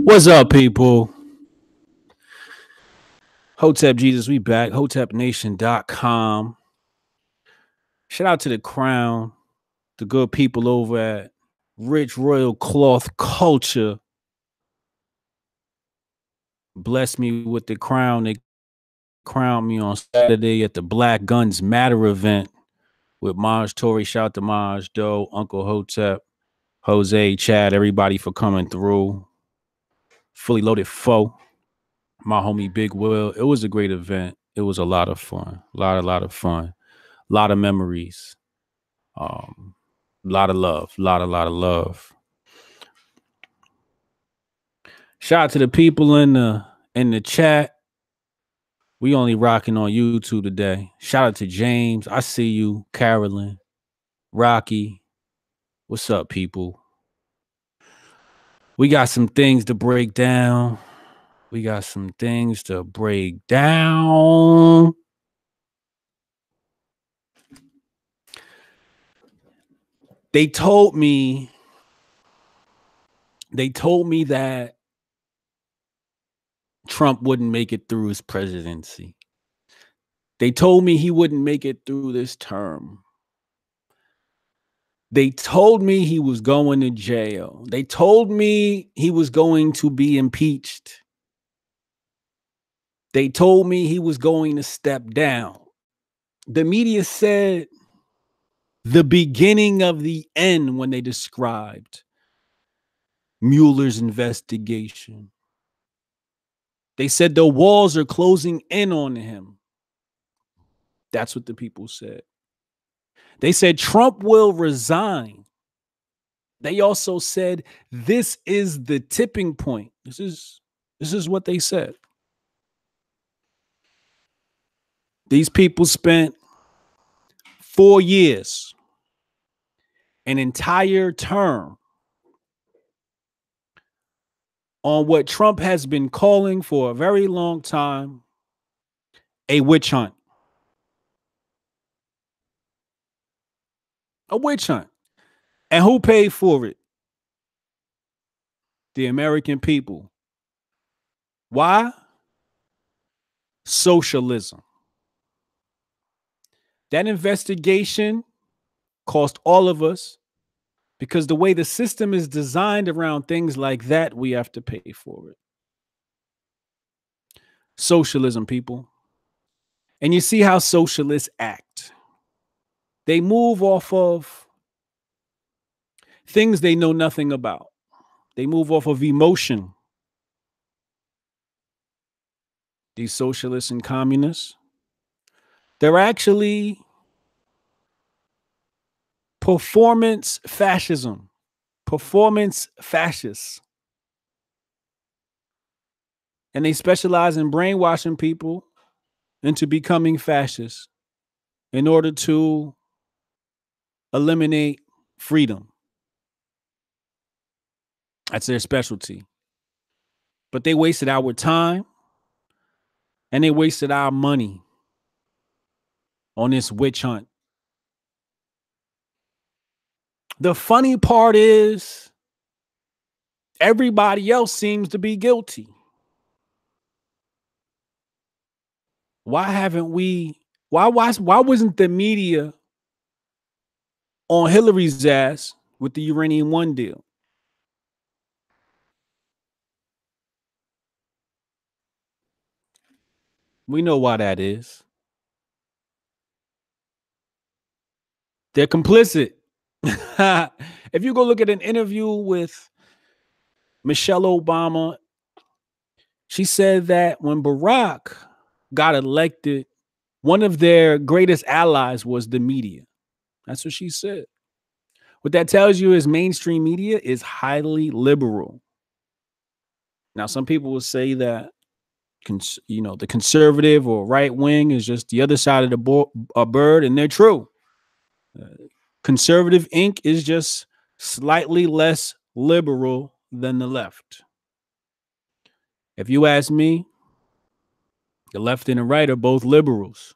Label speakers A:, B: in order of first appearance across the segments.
A: What's up, people? Hotep Jesus, we back. HotepNation.com. Shout out to the Crown, the good people over at Rich Royal Cloth Culture. Blessed me with the crown. They crowned me on Saturday at the Black Guns Matter event with Maj Tory. Shout out to Maj, Doe, Uncle Hotep, Jose, Chad, everybody for coming through. Fully loaded foe. My homie Big Will. It was a great event. It was a lot of fun. A lot of fun. A lot of memories. A lot of love. Lot of love. Shout out to the people in the chat. We only rocking on YouTube today. Shout out to James. I see you. Carolyn. Rocky. What's up, people? We got some things to break down. They told me that Trump wouldn't make it through his presidency. They told me he wouldn't make it through this term. They told me he was going to jail. They told me he was going to be impeached. They told me he was going to step down. The media said the beginning of the end when they described Mueller's investigation. They said the walls are closing in on him. That's what the people said. They said Trump will resign. They also said this is the tipping point. This is what they said. These people spent 4 years, an entire term, on what Trump has been calling for a very long time, a witch hunt. A witch hunt. And who paid for it? The American people. Why? Socialism. That investigation cost all of us, because the way the system is designed around things like that, we have to pay for it. Socialism, people. And you see how socialists act. They move off of things they know nothing about. They move off of emotion. These socialists and communists, they're actually performance fascism, performance fascists. And they specialize in brainwashing people into becoming fascists in order to eliminate freedom. That's their specialty. But they wasted our time and they wasted our money on this witch hunt. The funny part is everybody else seems to be guilty. Why wasn't the media on Hillary's ass with the Uranium One deal? We know why that is. They're complicit. If you go look at an interview with Michelle Obama, she said that when Barack got elected, one of their greatest allies was the media. That's what she said. What that tells you is mainstream media is highly liberal. Now, some people will say that the conservative or right wing is just the other side of the bird, and they're true. Conservative ink is just slightly less liberal than the left. If you ask me, the left and the right are both liberals.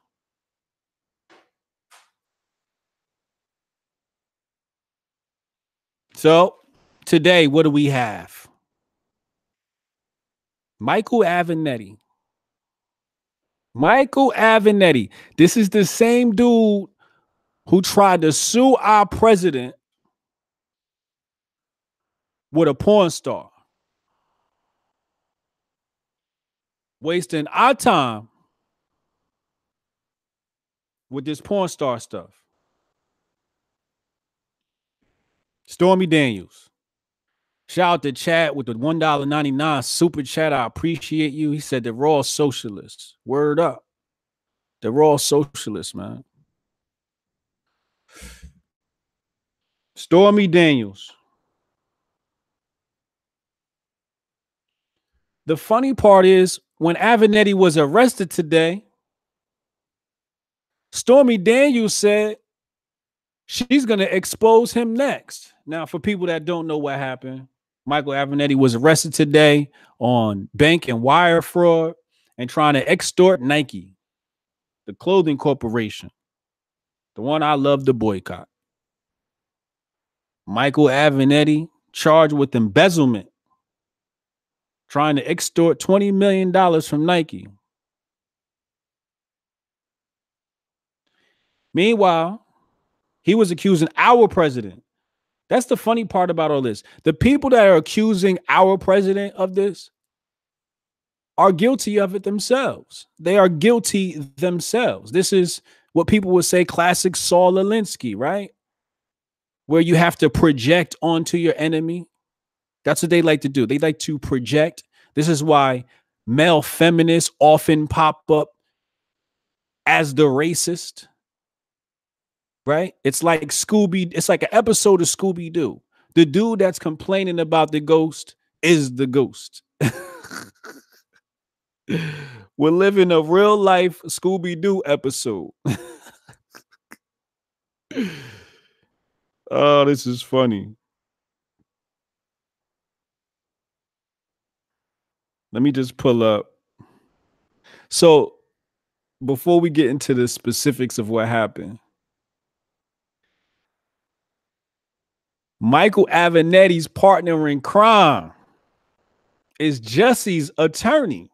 A: So today, what do we have? Michael Avenatti. Michael Avenatti. This is the same dude who tried to sue our president with a porn star, wasting our time with this porn star stuff. Stormy Daniels. Shout out to Chad with the $1.99 super chat. I appreciate you. He said they're all socialists. Word up. They're all socialists, man. Stormy Daniels. The funny part is when Avenatti was arrested today, Stormy Daniels said she's going to expose him next. Now, for people that don't know what happened, Michael Avenatti was arrested today on bank and wire fraud and trying to extort Nike, the clothing corporation, the one I love to boycott. Michael Avenatti charged with embezzlement, trying to extort $20 million from Nike. Meanwhile, he was accusing our president. That's the funny part about all this. The people that are accusing our president of this are guilty of it themselves. They are guilty themselves. This is what people would say classic Saul Alinsky, right? Where you have to project onto your enemy. That's what they like to do. They like to project. This is why male feminists often pop up as the racist, right? It's like it's like an episode of Scooby-Doo. The dude that's complaining about the ghost is the ghost. We're living a real life Scooby-Doo episode. Oh, this is funny. Let me just pull up. So before we get into the specifics of what happened, Michael Avenatti's partner in crime is Jesse's attorney,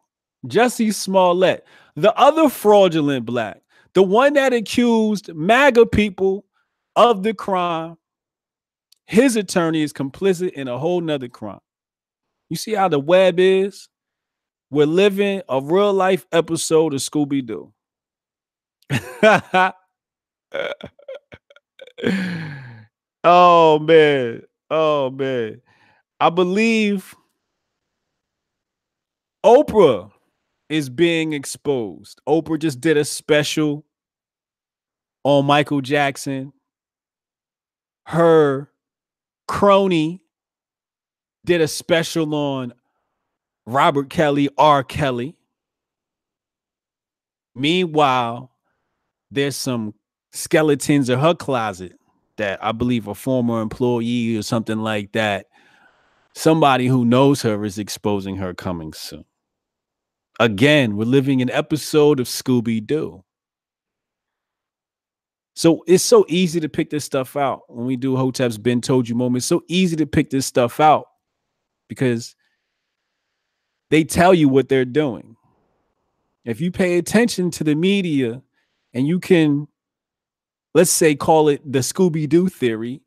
A: Jesse Smollett, the other fraudulent black, the one that accused MAGA people of the crime. His attorney is complicit in a whole nother crime. You see how the web is? We're living a real life episode of Scooby-Doo. Oh man. Oh man. I believe Oprah is being exposed. Oprah just did a special on Michael Jackson. Her crony did a special on Robert Kelly, R. Kelly. Meanwhile, there's some skeletons in her closet that I believe a former employee or something like that, somebody who knows her is exposing her coming soon. Again, we're living an episode of Scooby-Doo. So it's so easy to pick this stuff out when we do Hotep's Been Told You moment. It's so easy to pick this stuff out because they tell you what they're doing. If you pay attention to the media and you can, let's say, call it the Scooby-Doo theory,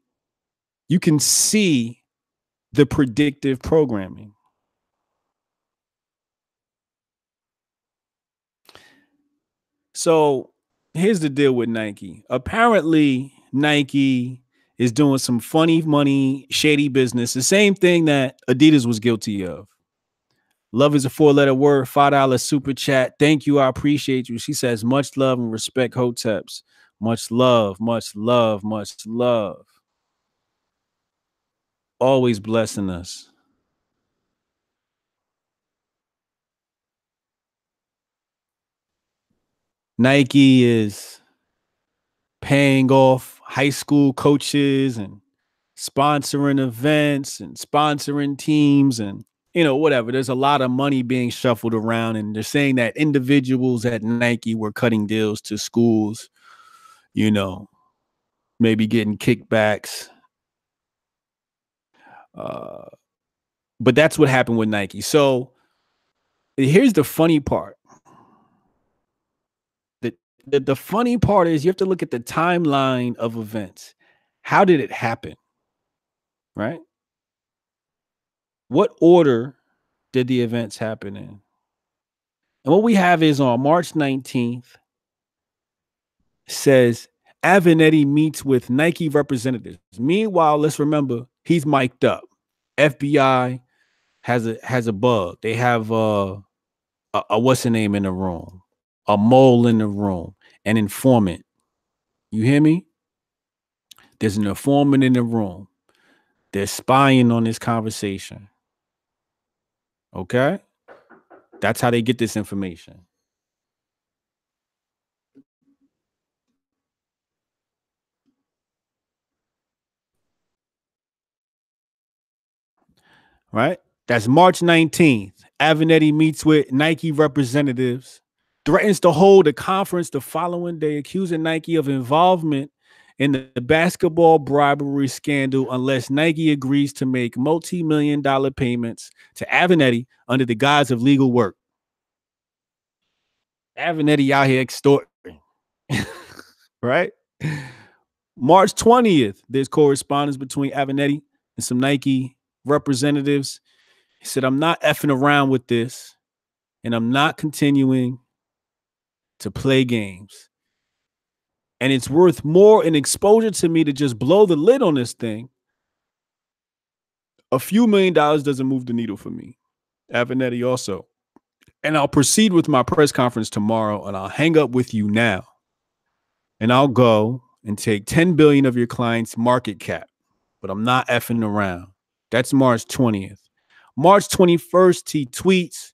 A: you can see the predictive programming. So here's the deal with Nike. Apparently, Nike is doing some funny money, shady business. The same thing that Adidas was guilty of. Love is a 4-letter word, $5 super chat. Thank you. I appreciate you. She says, much love and respect, Hoteps. Much love, much love, much love. Always blessing us. Nike is paying off high school coaches and sponsoring events and sponsoring teams and whatever. There's a lot of money being shuffled around, and they're saying that individuals at Nike were cutting deals to schools, maybe getting kickbacks. But that's what happened with Nike. So here's the funny part. The funny part is you have to look at the timeline of events. How did it happen? Right? What order did the events happen in? And what we have is on March 19th, says Avenatti meets with Nike representatives. Meanwhile, let's remember he's mic'd up. FBI has a bug. They have a what's the name in the room? A mole in the room, an informant. You hear me? There's an informant in the room. They're spying on this conversation. Okay? That's how they get this information. Right? That's March 19th. Avenatti meets with Nike representatives, threatens to hold a conference the following day, accusing Nike of involvement in the basketball bribery scandal unless Nike agrees to make multi-million-dollar payments to Avenatti under the guise of legal work. Avenatti out here extorting. Right? March 20th, there's correspondence between Avenatti and some Nike representatives. He said, I'm not effing around with this, and I'm not continuing to play games. And it's worth more in exposure to me to just blow the lid on this thing. A few $1 million doesn't move the needle for me. Avenatti also. And I'll proceed with my press conference tomorrow, and I'll hang up with you now. And I'll go and take 10 billion of your client's market cap. But I'm not effing around. That's March 20th. March 21st, he tweets,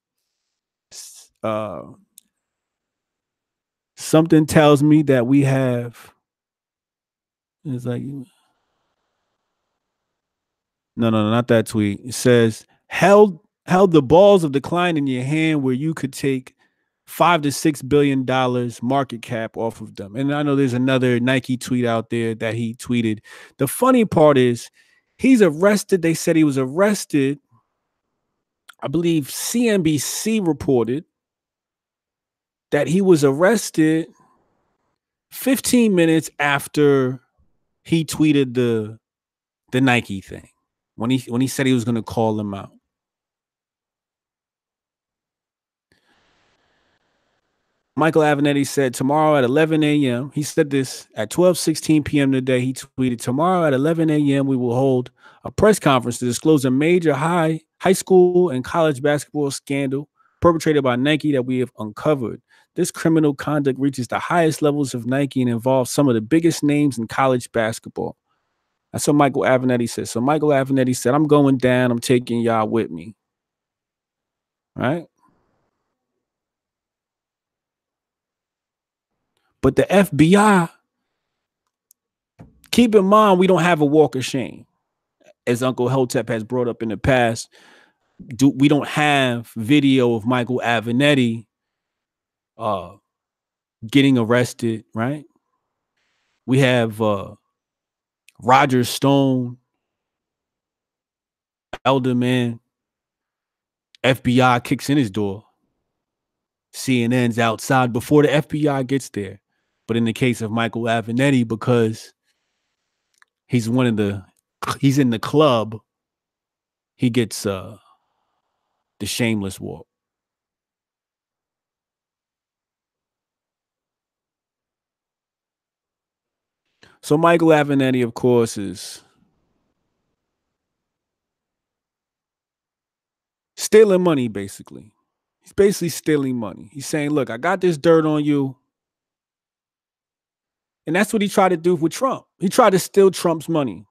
A: something tells me that we have, it's like, no, not that tweet. It says, held the balls of the client in your hand where you could take $5 to $6 billion market cap off of them. And I know there's another Nike tweet out there that he tweeted. The funny part is he's arrested. They said he was arrested. I believe CNBC reported that he was arrested 15 minutes after he tweeted the Nike thing, when he said he was going to call them out. Michael Avenatti said tomorrow at 11 a.m. He said this at 12:16 p.m. today. He tweeted, tomorrow at 11 a.m. we will hold a press conference to disclose a major high school and college basketball scandal perpetrated by Nike that we have uncovered. This criminal conduct reaches the highest levels of Nike and involves some of the biggest names in college basketball. That's what Michael Avenatti said. So Michael Avenatti said, I'm going down. I'm taking y'all with me. Right? But the FBI, keep in mind, we don't have a walk of shame. As Uncle Hotep has brought up in the past, we don't have video of Michael Avenatti getting arrested, right? We have Roger Stone, elder man, FBI kicks in his door. CNN's outside before the FBI gets there. But in the case of Michael Avenatti, because he's in the club, he gets the shameless walk. So Michael Avenatti, of course, is stealing money, basically. He's basically stealing money. He's saying, look, I got this dirt on you. And that's what he tried to do with Trump. He tried to steal Trump's money.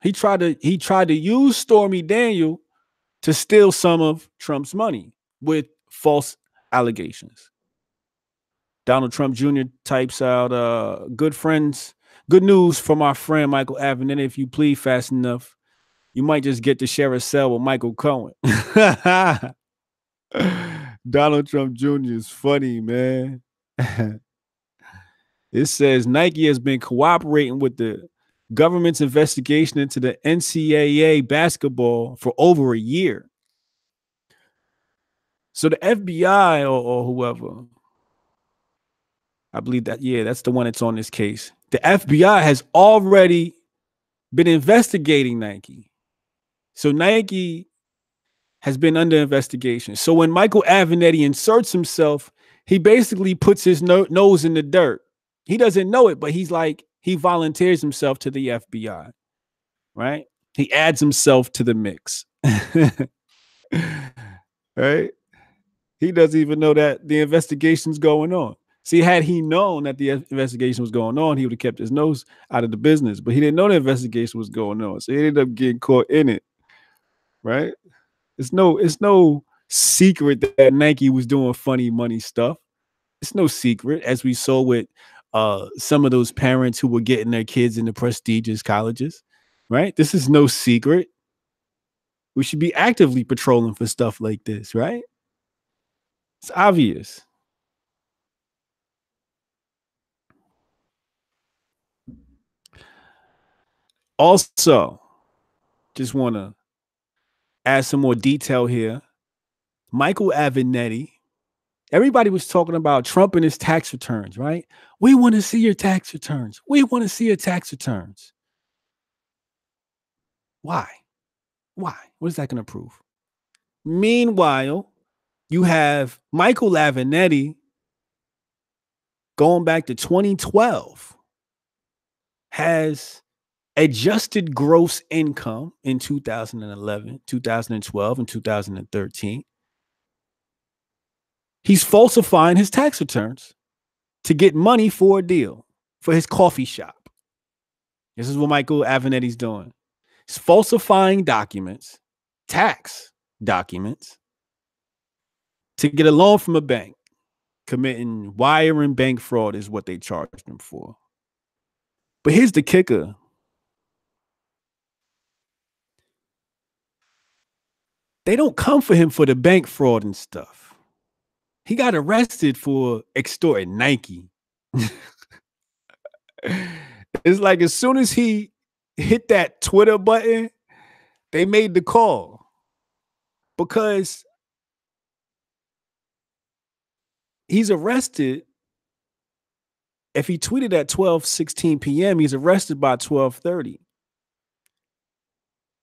A: He tried to use Stormy Daniel to steal some of Trump's money with false allegations. Donald Trump Jr. types out, good friends Good news from our friend Michael Avenatti. If you plead fast enough, you might just get to share a cell with Michael Cohen. Donald Trump Jr. is funny, man. It says Nike has been cooperating with the government's investigation into the NCAA basketball for over a year. So the FBI or whoever, I believe that, yeah, that's the one that's on this case. The FBI has already been investigating Nike. So Nike has been under investigation. So when Michael Avenatti inserts himself, he basically puts his nose in the dirt. He doesn't know it, but he's like, he volunteers himself to the FBI, right? He adds himself to the mix, right? He doesn't even know that the investigation's going on. See, had he known that the investigation was going on, he would have kept his nose out of the business, but he didn't know the investigation was going on. So he ended up getting caught in it, right? It's no secret that Nike was doing funny money stuff. It's no secret, as we saw with some of those parents who were getting their kids into prestigious colleges, right? This is no secret. We should be actively patrolling for stuff like this, right? It's obvious. Also, just want to add some more detail here. Michael Avenatti, everybody was talking about Trump and his tax returns, right? We want to see your tax returns. We want to see your tax returns. Why? Why? What is that going to prove? Meanwhile, you have Michael Avenatti going back to 2012 has adjusted gross income in 2011, 2012, and 2013. He's falsifying his tax returns to get money for a deal for his coffee shop. This is what Michael Avenatti's doing. He's falsifying documents, tax documents, to get a loan from a bank. Committing wire and bank fraud is what they charged him for. But here's the kicker. They don't come for him for the bank fraud and stuff. He got arrested for extorting Nike. It's like as soon as he hit that Twitter button, they made the call. Because he's arrested. If he tweeted at 12:16 p.m., he's arrested by 12:30.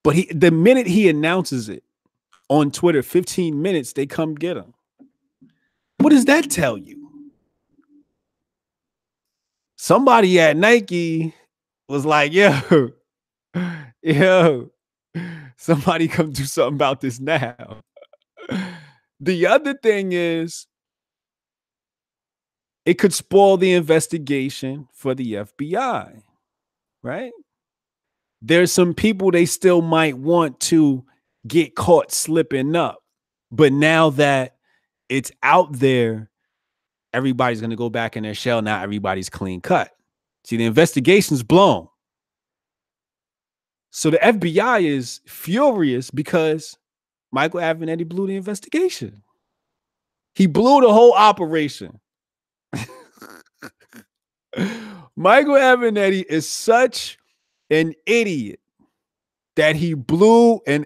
A: But the minute he announces it on Twitter, 15 minutes, they come get him. What does that tell you? Somebody at Nike was like, yo, somebody come do something about this now. The other thing is, it could spoil the investigation for the FBI, right? There's some people they still might want to get caught slipping up. But now that it's out there, everybody's going to go back in their shell. Now everybody's clean cut. See, the investigation's blown. So the FBI is furious because Michael Avenatti blew the investigation. He blew the whole operation. Michael Avenatti is such an idiot that he blew and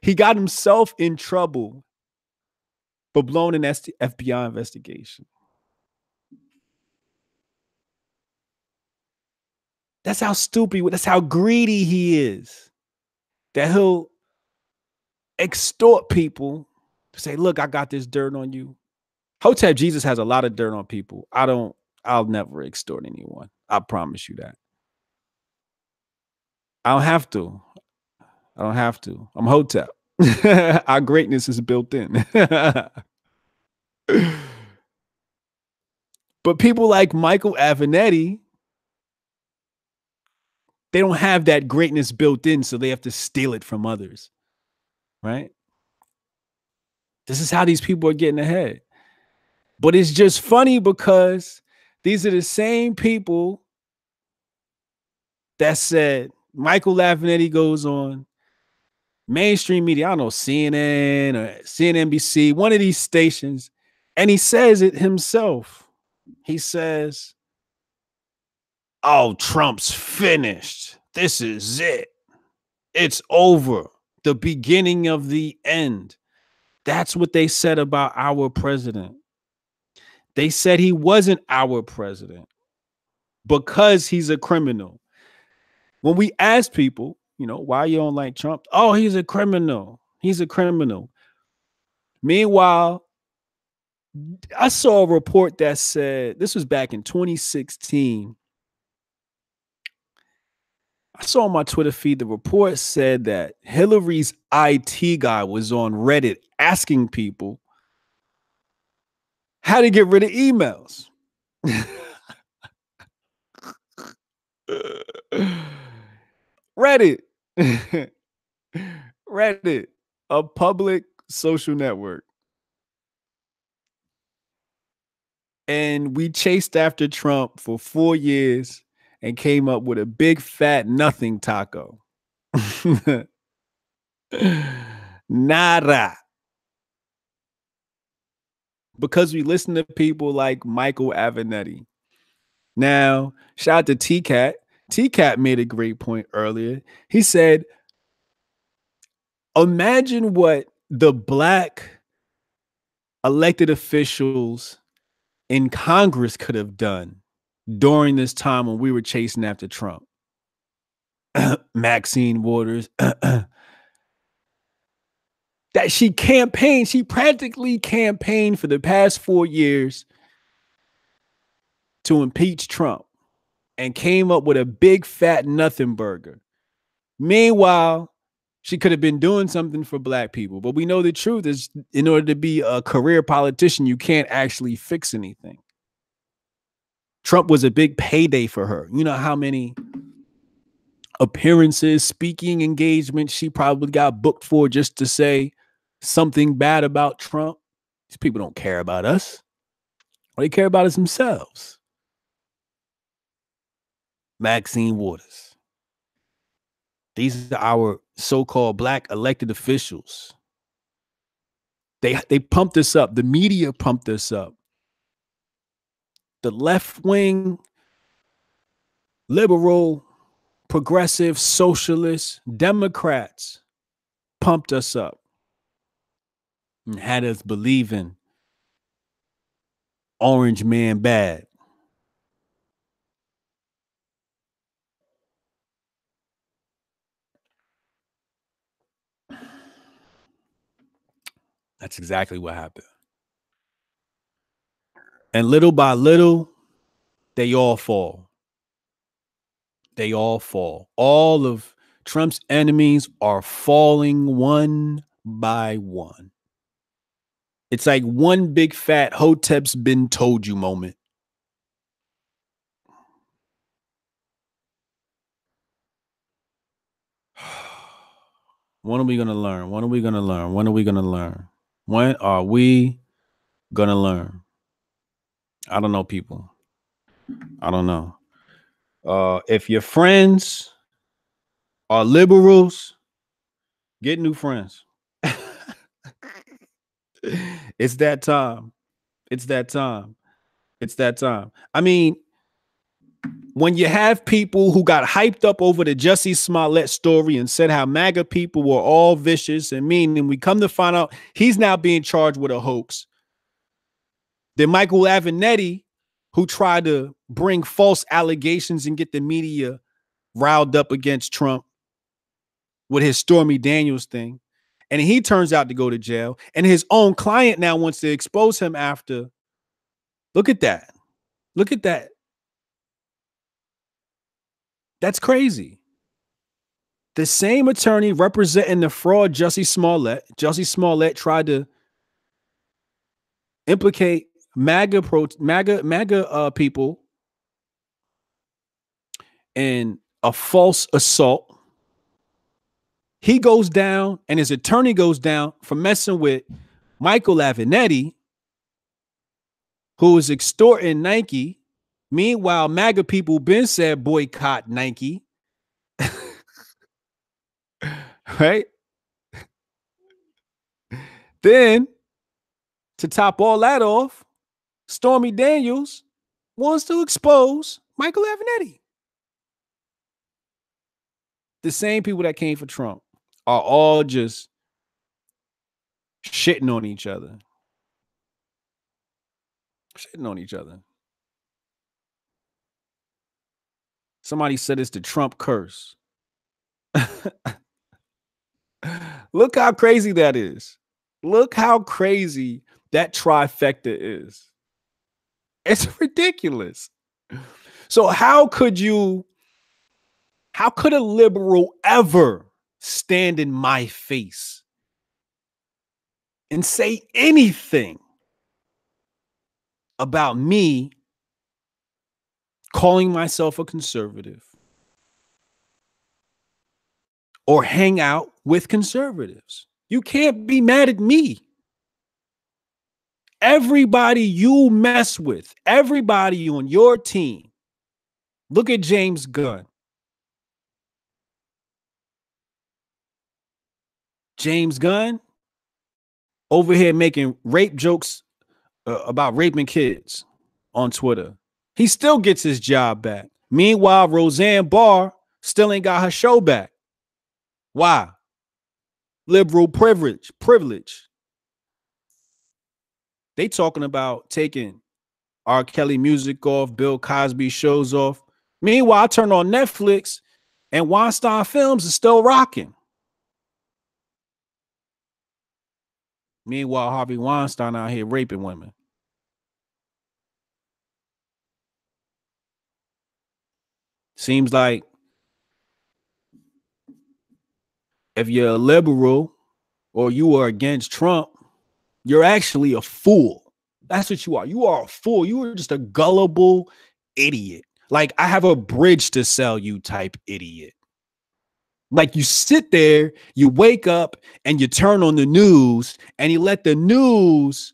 A: he got himself in trouble for blowing an FBI investigation. That's how stupid, that's how greedy he is. That he'll extort people to say, look, I got this dirt on you. Hotep Jesus has a lot of dirt on people. I'll never extort anyone. I promise you that. I don't have to. I'm Hotep. Our greatness is built in. But people like Michael Avenatti, they don't have that greatness built in, so they have to steal it from others, right? This is how these people are getting ahead. But it's just funny because these are the same people that said, Michael Avenatti goes on mainstream media, I don't know, CNN or CNNBC, one of these stations, and he says it himself. He says, oh, Trump's finished. This is it. It's over. The beginning of the end. That's what they said about our president. They said he wasn't our president because he's a criminal. When we ask people, why you don't like Trump? Oh, he's a criminal. He's a criminal. Meanwhile, I saw a report that said, this was back in 2016. I saw on my Twitter feed, the report said that Hillary's IT guy was on Reddit asking people how to get rid of emails. Reddit. Reddit, a public social network. And we chased after Trump for 4 years and came up with a big fat nothing taco. Nada. Because we listen to people like Michael Avenatti. Now, shout out to T-Cat. T-Cat made a great point earlier. He said, imagine what the black elected officials in Congress could have done during this time when we were chasing after Trump. Maxine Waters. That she practically campaigned for the past 4 years to impeach Trump and came up with a big fat nothing burger. Meanwhile, she could have been doing something for black people. But we know the truth is, in order to be a career politician, you can't actually fix anything. Trump was a big payday for her. You know how many appearances, speaking engagements she probably got booked for just to say something bad about Trump? These people don't care about us. All they care about is themselves. Maxine Waters. These are our so-called black elected officials. They pumped this up. The media pumped this up. The left-wing, liberal, progressive, socialist, Democrats pumped us up and had us believing Orange Man bad. That's exactly what happened. And little by little, they all fall. They all fall. All of Trump's enemies are falling one by one. It's like one big fat Hotep's been told you moment. When are we going to learn? When are we going to learn? When are we going to learn? When are we going to learn? I don't know, people. I don't know. If your friends are liberals, get new friends. It's that time. It's that time. It's that time. I mean, when you have people who got hyped up over the Jussie Smollett story and said how MAGA people were all vicious and mean, and we come to find out he's now being charged with a hoax. Then Michael Avenatti, who tried to bring false allegations and get the media riled up against Trump with his Stormy Daniels thing, and he turns out to go to jail, and his own client now wants to expose him after. Look at that. Look at that. That's crazy. The same attorney representing the fraud Jussie Smollett tried to implicate MAGA people in a false assault. He goes down, and his attorney goes down for messing with Michael Avenatti, who is extorting Nike. Meanwhile, MAGA people been said boycott Nike. right? Then, to top all that off, Stormy Daniels wants to expose Michael Avenatti. The same people that came for Trump are all just shitting on each other. Shitting on each other. Somebody said it's the Trump curse. Look how crazy that is. Look how crazy that trifecta is. It's ridiculous. So how could a liberal ever stand in my face and say anything about me calling myself a conservative or hang out with conservatives? You can't be mad at me. Everybody you mess with, everybody on your team. Look at James Gunn. James Gunn over here making rape jokes about raping kids on Twitter. He still gets his job back. Meanwhile, Roseanne Barr still ain't got her show back. Why? Liberal privilege. They talking about taking R. Kelly music off, Bill Cosby shows off. Meanwhile, I turn on Netflix and Weinstein Films is still rocking. Meanwhile, Harvey Weinstein out here raping women. Seems like if you're a liberal or you are against Trump, you're actually a fool. That's what you are. You are a fool. You are just a gullible idiot. Like, I have a bridge to sell you type idiot. Like, you sit there, you wake up and you turn on the news and you let the news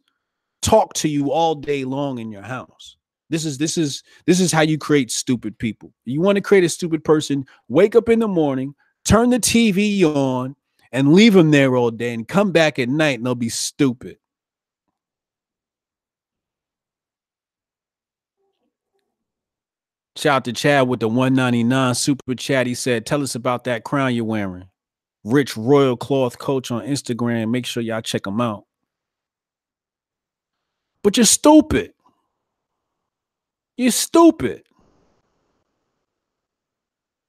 A: talk to you all day long in your house. This is how you create stupid people. You want to create a stupid person, wake up in the morning, turn the TV on and leave them there all day and come back at night and they'll be stupid. Shout out to Chad with the 199 super chat. He said, tell us about that crown you're wearing. Rich Royal Cloth Coach on Instagram. Make sure y'all check him out. But you're stupid. You're stupid.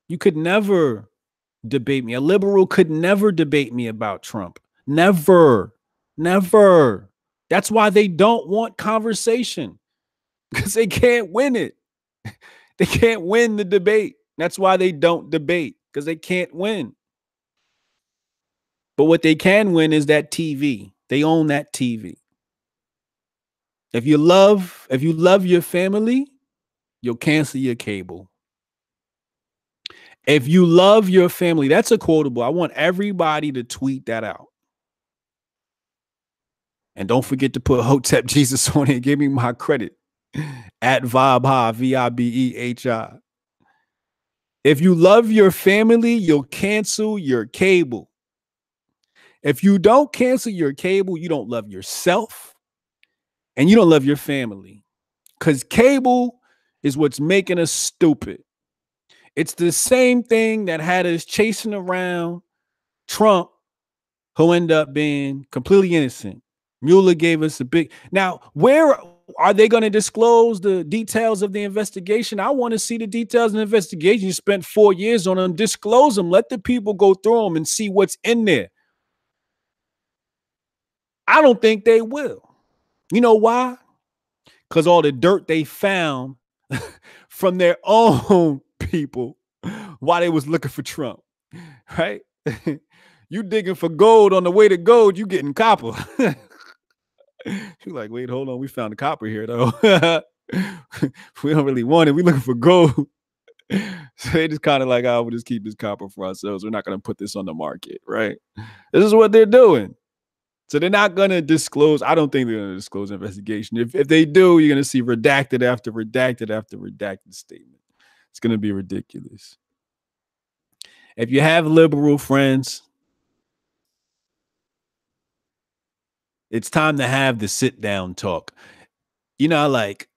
A: You could never debate me. A liberal could never debate me about Trump. Never. That's why they don't want conversation, because they can't win it. They can't win the debate. That's why they don't debate, because they can't win. But what they can win is that TV. They own that TV. If you love your family, you'll cancel your cable. If you love your family, that's a quotable. I want everybody to tweet that out. And don't forget to put Hotep Jesus on it. Give me my credit at Vibha, Vibehi. If you love your family, you'll cancel your cable. If you don't cancel your cable, you don't love yourself and you don't love your family, because cable is what's making us stupid. It's the same thing that had us chasing around Trump, who ended up being completely innocent. Mueller gave us a big. Now, where are they going to disclose the details of the investigation? I want to see the details of the investigation. You spent 4 years on them. Disclose them. Let the people go through them and see what's in there. I don't think they will. You know why? Because all the dirt they found from their own people while they was looking for Trump, right? You digging for gold on the way to gold, you getting copper. You're like, wait, hold on. We found the copper here, though. We don't really want it. We looking for gold. So they just kind of like, we'll just keep this copper for ourselves. We're not going to put this on the market, right? This is what they're doing. So they're not going to disclose. I don't think they're going to disclose investigation. If they do, you're going to see redacted after redacted after redacted statement. It's going to be ridiculous. If you have liberal friends, It's time to have the sit down talk. You know, like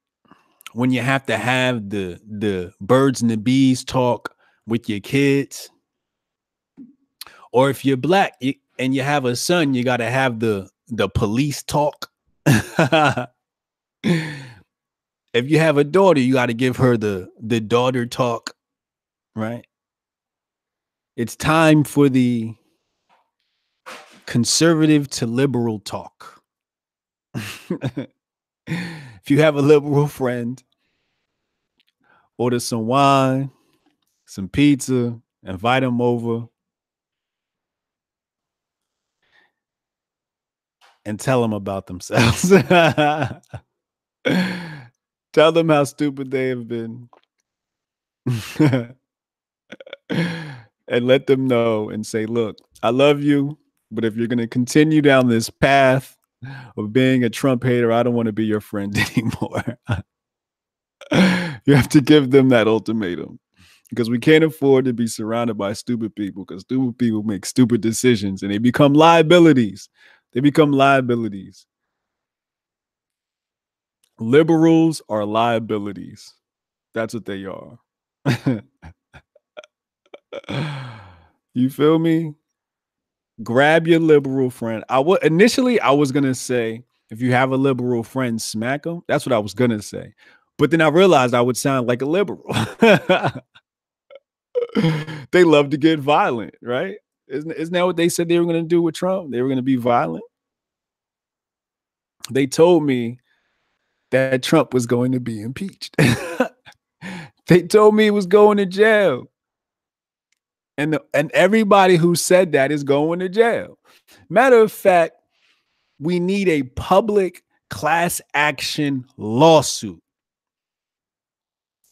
A: when you have to have the birds and the bees talk with your kids, or if you're black and you have a son, you got to have the police talk. If you have a daughter, you got to give her the daughter talk, right? It's time for the conservative to liberal talk. If you have a liberal friend, order some wine, some pizza, invite them over, and tell them about themselves. Tell them how stupid they have been. And let them know and say, look, I love you, but if you're going to continue down this path of being a Trump hater, I don't want to be your friend anymore. You have to give them that ultimatum, because we can't afford to be surrounded by stupid people, because stupid people make stupid decisions and they become liabilities. They become liabilities. Liberals are liabilities. That's what they are. You feel me? Grab your liberal friend. Initially I was gonna say, if you have a liberal friend, smack them. That's what I was gonna say. But then I realized I would sound like a liberal. They love to get violent, right? Isn't that what they said they were gonna do with Trump? They were gonna be violent. They told me that Trump was going to be impeached. They told me he was going to jail. And everybody who said that is going to jail. Matter of fact, we need a public class action lawsuit.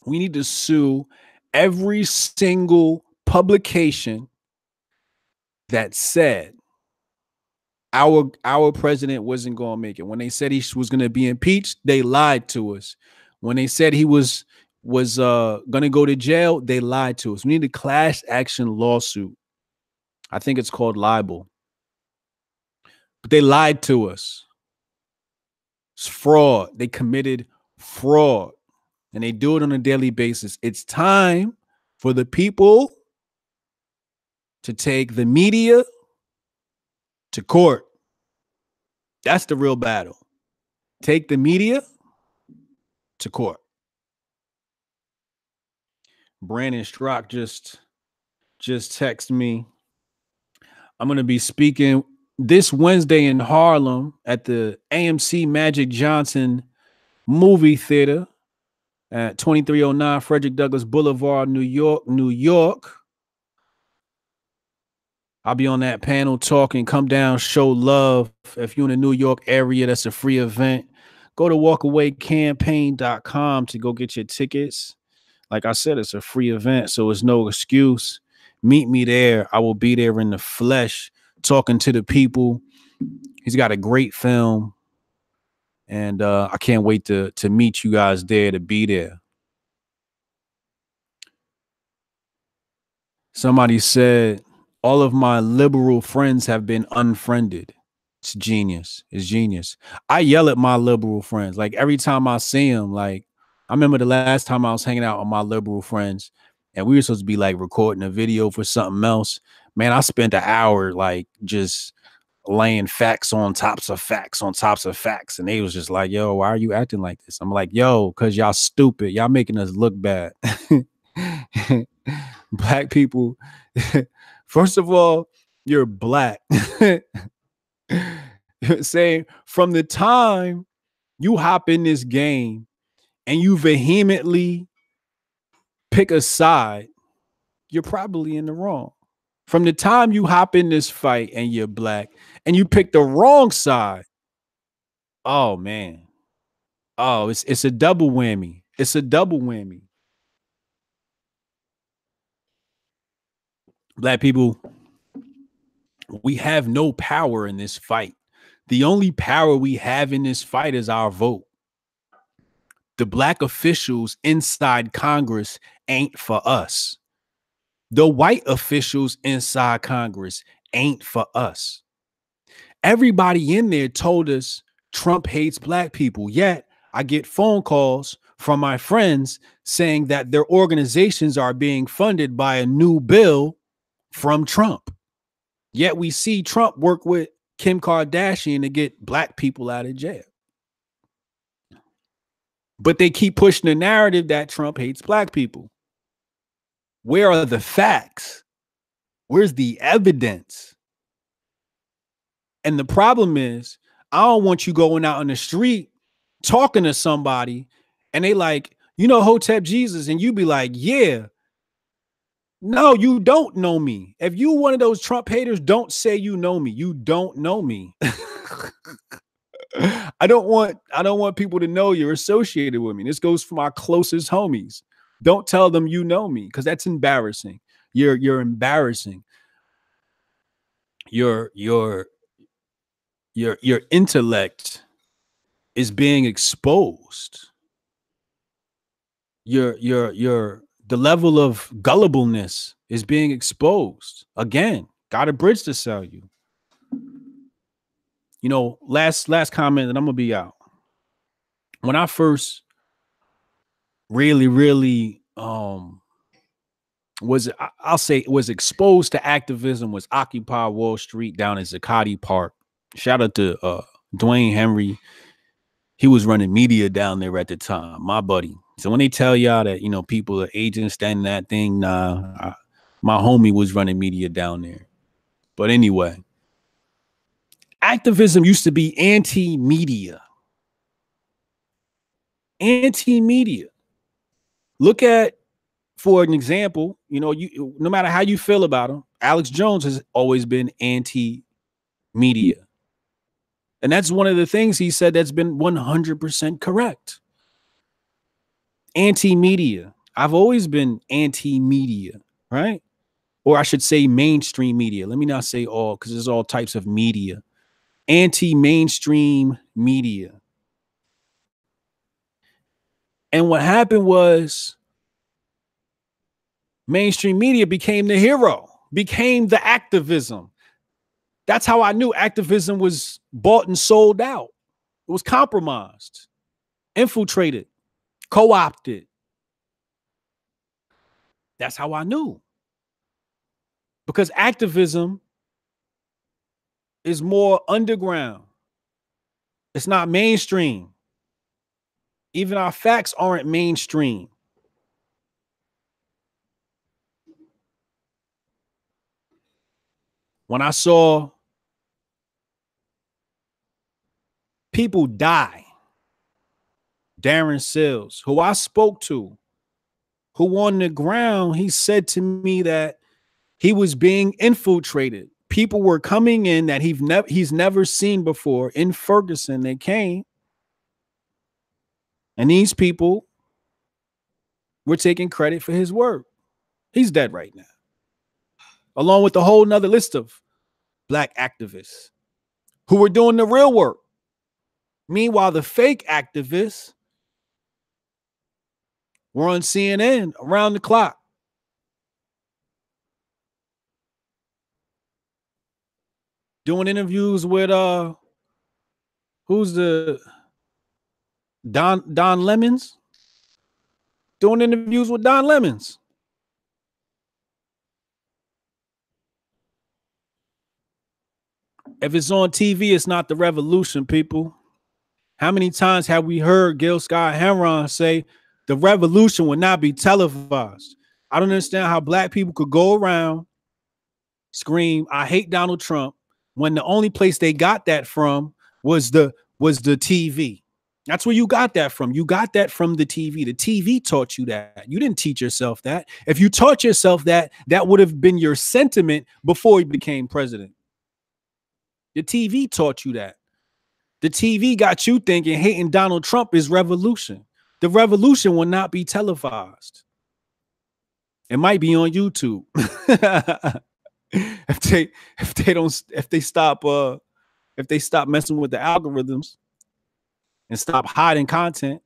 A: We need to sue every single publication that said our president wasn't going to make it. When they said he was going to be impeached, they lied to us. When they said he was going to go to jail, they lied to us. We need a class action lawsuit. I think it's called libel. But they lied to us. It's fraud. They committed fraud. And they do it on a daily basis. It's time for the people to take the media to court. That's the real battle. Take the media to court. Brandon Strock just texted me. I'm going to be speaking this Wednesday in Harlem at the AMC Magic Johnson movie theater at 2309 Frederick Douglass Boulevard, New York. I'll be on that panel talking. Come down, show love. If you're in the New York area, that's a free event. Go to walkawaycampaign.com to go get your tickets. Like I said, it's a free event, so it's no excuse. Meet me there. I will be there in the flesh, talking to the people. He's got a great film, and I can't wait to meet you guys there, to be there. Somebody said, all of my liberal friends have been unfriended. It's genius. It's genius. I yell at my liberal friends. Like every time I see them, like I remember the last time I was hanging out with my liberal friends and we were supposed to be like recording a video for something else. Man, I spent an hour like just laying facts on tops of facts on tops of facts. And they was just like, yo, why are you acting like this? I'm like, yo, because y'all stupid. Y'all making us look bad. Black people, first of all, you're black. Saying from the time you hop in this game and you vehemently pick a side, you're probably in the wrong. From the time you hop in this fight and you're black and you pick the wrong side, oh man. Oh, it's a double whammy. It's a double whammy. Black people, we have no power in this fight. The only power we have in this fight is our vote. The black officials inside Congress ain't for us. The white officials inside Congress ain't for us. Everybody in there told us Trump hates black people. Yet I get phone calls from my friends saying that their organizations are being funded by a new bill from Trump. Yet we see Trump work with Kim Kardashian to get black people out of jail. But they keep pushing the narrative that Trump hates black people. Where are the facts? Where's the evidence? And the problem is, I don't want you going out on the street talking to somebody and they like, you know, Hotep Jesus, and you be like, yeah. No, you don't know me. If you one of those Trump haters, don't say you know me. You don't know me. I don't want people to know you're associated with me. This goes for my closest homies. Don't tell them you know me, because that's embarrassing. You're embarrassing. Your intellect is being exposed. The level of gullibleness is being exposed. Again, got a bridge to sell you. You know, last comment, and I'm gonna be out. When I first really was exposed to activism was Occupy Wall Street down in Zuccotti Park. Shout out to Dwayne Henry. He was running media down there at the time, my buddy. So when they tell y'all that, you know, people are agents standing that thing, my homie was running media down there. But anyway, activism used to be anti-media. Anti-media. Look at, for an example, you know, you no matter how you feel about him, Alex Jones has always been anti-media. And that's one of the things he said that's been 100% correct. Anti-media. I've always been anti-media, right? Or I should say mainstream media. Let me not say all, because there's all types of media. Anti-mainstream media. And what happened was mainstream media became the hero, became the activism. That's how I knew activism was bought and sold out. It was compromised, infiltrated, co-opted. That's how I knew. Because activism is more underground. It's not mainstream. Even our facts aren't mainstream. When I saw people die, Darren Sills, who I spoke to, who on the ground, he said to me that he was being infiltrated. People were coming in that he's never seen before in Ferguson. They came, and these people were taking credit for his work. He's dead right now, along with a whole nother list of black activists who were doing the real work. Meanwhile, the fake activists were on CNN around the clock. Doing interviews with who's the Don Lemons? Doing interviews with Don Lemons. If it's on TV, it's not the revolution, people. How many times have we heard Gil Scott-Heron say the revolution will not be televised? I don't understand how black people could go around scream, I hate Donald Trump, when the only place they got that from was the TV. That's where you got that from. You got that from the TV. The TV taught you that. You didn't teach yourself that. If you taught yourself that, that would have been your sentiment before he became president. The TV taught you that. The TV got you thinking hating Donald Trump is revolution. The revolution will not be televised. It might be on YouTube. if they stop messing with the algorithms and stop hiding content,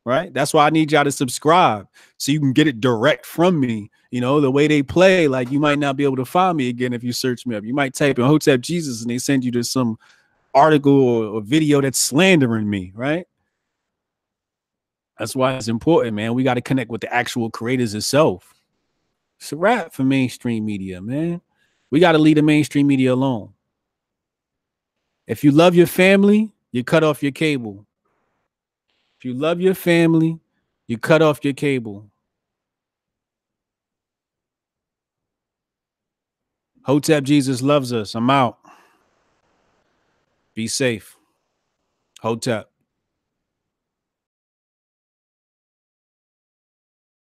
A: right? That's why I need y'all to subscribe so you can get it direct from me. You know, the way they play, like you might not be able to find me again if you search me up. You might type in Hotep Jesus and they send you to some article or video that's slandering me, right? That's why it's important, man. We got to connect with the actual creators itself. It's a wrap for mainstream media, man. We got to leave the mainstream media alone. If you love your family, you cut off your cable. If you love your family, you cut off your cable. Hotep Jesus loves us. I'm out. Be safe. Hotep.